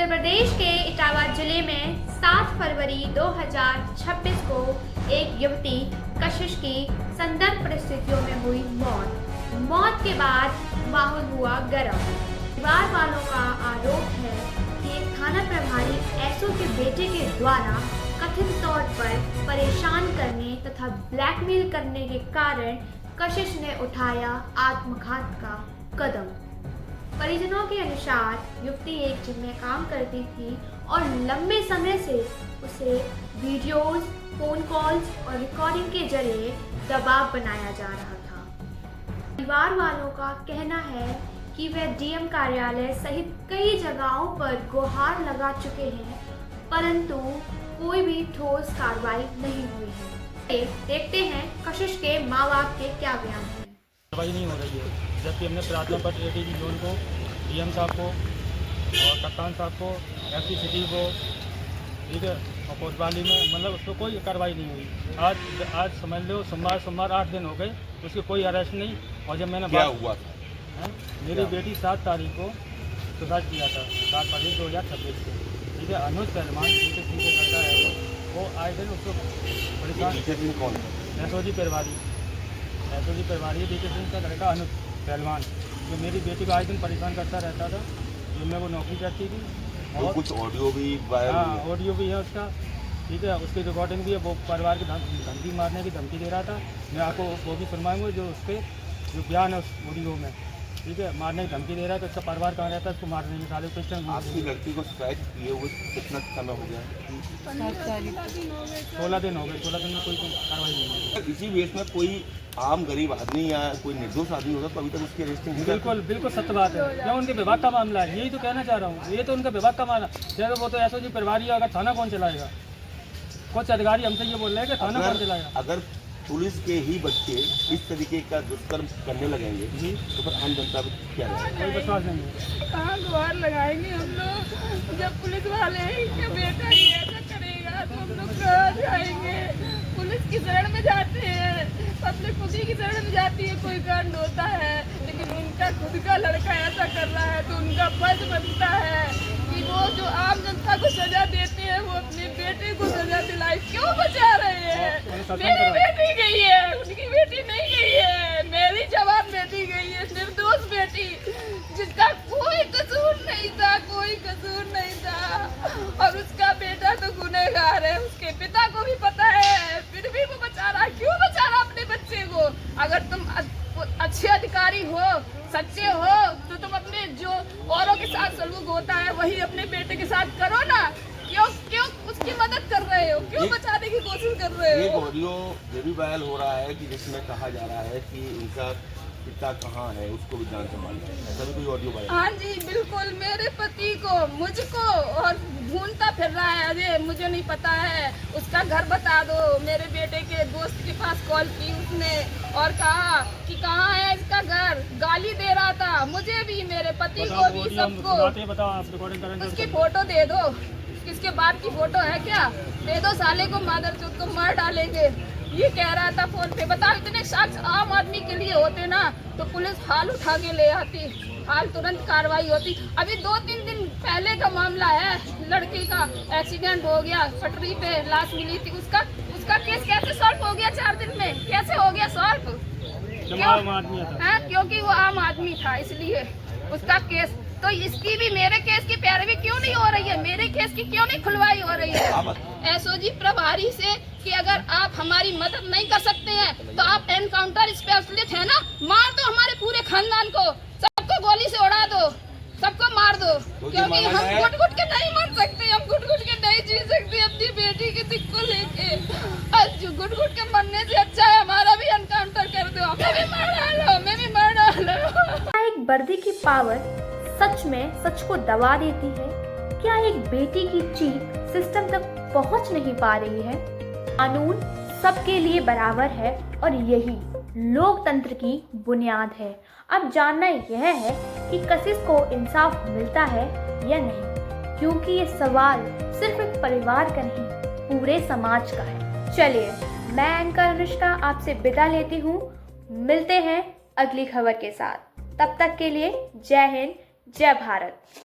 उत्तर प्रदेश के इटावा जिले में 7 फरवरी 2026 को एक युवती कशिश की संदिग्ध परिस्थितियों में हुई मौत के बाद माहौल हुआ गर्म। परिवार वालों का आरोप है कि एक थाना प्रभारी एसओ के बेटे के द्वारा कथित तौर पर परेशान करने तथा ब्लैकमेल करने के कारण कशिश ने उठाया आत्मघात का कदम। परिजनों के अनुसार युवती एक जिम में काम करती थी और लंबे समय से उसे वीडियोस, फोन कॉल्स और रिकॉर्डिंग के जरिए दबाव बनाया जा रहा था। परिवार वालों का कहना है कि वह डीएम कार्यालय सहित कई जगहों पर गुहार लगा चुके हैं, परंतु कोई भी ठोस कार्रवाई नहीं हुई है। देखते हैं कशिश के माँ बाप के क्या बयान हैं। कार्रवाई नहीं हो रही है, जबकि हमने प्रार्थना पत्र एडीजी जोन को, डीएम साहब को और कप्तान साहब को, एसपी सिटी को, ठीक है, और कोतवाली में मतलब उस पर कोई कार्रवाई नहीं हुई। आज समझ लो सोमवार 8 दिन हो गए, उसकी कोई अरेस्ट नहीं। और जब मैंने क्या हुआ था? मेरी बेटी 7 तारीख को सुसाइड किया था, 7 तारीख 2026 को, ठीक है। अनुज सलमान सीधे लड़का है, वो आए दिन उसको परेशान। कौन? एसओजी परवारी बीके सिंह का लड़का अनुज पहलवान, जो मेरी बेटी को आए दिन परेशान करता रहता था। जो मैं वो नौकरी करती थी और कुछ ऑडियो भी हाँ, ऑडियो भी है उसका, ठीक है, उसकी रिकॉर्डिंग भी है। वो परिवार की धमकी मारने की धमकी दे रहा था। मैं आपको वो भी सुनवाऊंगा जो उस पर जो बयान है उस ऑडियो में, ठीक है, मारने की धमकी दे रहा है। तो उसका परिवार कहाँ रहता है, उसको मारने की साले क्वेश्चन। आपकी लड़की को शिकायत किए हुए कितना समय हो गया? 16 दिन हो गए। 16 दिन में कोई कार्रवाई नहीं हुई। इसी बेस में कोई आम गरीब आदमी या कोई निर्दोष आदमी होगा तो अभी तक उसकी अरेस्टिंग नहीं। बिल्कुल सत्य बात है। क्या उनके विभाग का मामला है, यही तो कहना चाह रहा हूँ। ये तो उनका विभाग का मामला है। वो तो एसओजी प्रभारी है, अगर थाना कौन चलाएगा? कुछ अधिकारी हमसे ये बोल रहे हैं कि थाना कौन चलाएगा? अगर पुलिस के ही बच्चे इस तरीके का दुष्कर्म करने लगेंगे जी तो फिर आम जनता को क्या रहेगा? कोई विश्वास नहीं है। कहाँ गुहार लगाएंगे हम लोग? जब पुलिस वाले के बेटा ही ऐसा करेगा तो हम लोग कहाँ जाएंगे? पुलिस की शरण में जाते हैं, पब्लिक खुद की शरण में जाती है, कोई कांड होता है, लेकिन उनका खुद का लड़का ऐसा कर रहा है तो उनका फर्ज बनता है कि वो जो आम जनता को सजा देते हैं वो अपने बेटे को सजा दिलाए। क्यों बचा रहे हैं? मेरी बेटी गई है, उनकी बेटी नहीं गई है। मेरी जवान बेटी गई है, निर्दोष बेटी जिसका कोई कसूर नहीं था, कोई कसूर नहीं था। और उसका बेटा तो गुनहगार है, उसके पिता को भी पता है, फिर भी वो बचा रहा। क्यों बचा रहा अपने बच्चे को? अगर तुम अच्छे अधिकारी हो, सच्चे हो, तो तुम अपने जो औरों के साथ सलूक होता है वही अपने बेटे के साथ करो ना। क्यों उसकी मदद कर रहे हो? क्यों बचाने की कोशिश कर रहे हो? एक ऑडियो ये भी वायरल हो रहा है कि जिसमें कहा जा रहा है कि उनका पिता कहाँ है, उसको भी जान संभाल। ऐसा भी कोई ऑडियो वायरल? हाँ जी बिल्कुल। मेरे पति को, मुझको और ढूंढता फिर रहा है। अरे मुझे नहीं पता है, उसका घर बता दो। मेरे बेटे के दोस्त के पास कॉल की उसने और कहा कि कहाँ है इसका घर, गाली दे रहा था मुझे भी, मेरे पति को भी, सबको। उसकी फोटो दे दो, इसके बाप की फोटो है क्या? दे दो, साले को मादरचोद को मार डालेंगे, ये कह रहा था फोन पे। बताओ, इतने साक्ष्य आम आदमी के लिए होते ना तो पुलिस हाल उठा के ले आती, हाल तुरंत कार्रवाई होती। अभी 2-3 दिन पहले का मामला है, लड़की का एक्सीडेंट हो गया, पटरी पे लाश मिली थी। उसका केस कैसे सॉल्व हो गया 4 दिन में? कैसे हो गया सॉल्व? क्योंकि वो आम आदमी था, इसलिए उसका केस। तो इसकी भी मेरे केस की पैरवी क्यों नहीं हो रही है? मेरे केस की क्यों नहीं खुलवाई हो रही है एसओजी प्रभारी से कि अगर आप हमारी मदद नहीं कर सकते हैं तो आप एनकाउंटर स्पेशलिस्ट है ना, मार दो हमारे पूरे खानदान को, सबको गोली से उड़ा दो, सबको मार दो। क्योंकि हम घुट के नहीं मर सकते, हम घुट के नहीं जी सकते अपनी बेटी के दिल को लेके। घुट के मरने से अच्छा है हमारा भी एनकाउंटर कर दो, हमें भी मार डालो। एक वर्दी की पावर सच में सच को दबा देती है? क्या एक बेटी की चीख सिस्टम तक पहुंच नहीं पा रही है? कानून सबके लिए बराबर है और यही लोकतंत्र की बुनियाद है। अब जानना यह है कि कशिश को इंसाफ मिलता है या नहीं, क्योंकि ये सवाल सिर्फ एक परिवार का नहीं, पूरे समाज का है। चलिए, मैं एंकर अनुष्का आपसे विदा लेती हूँ। मिलते हैं अगली खबर के साथ। तब तक के लिए जय हिंद, जय भारत।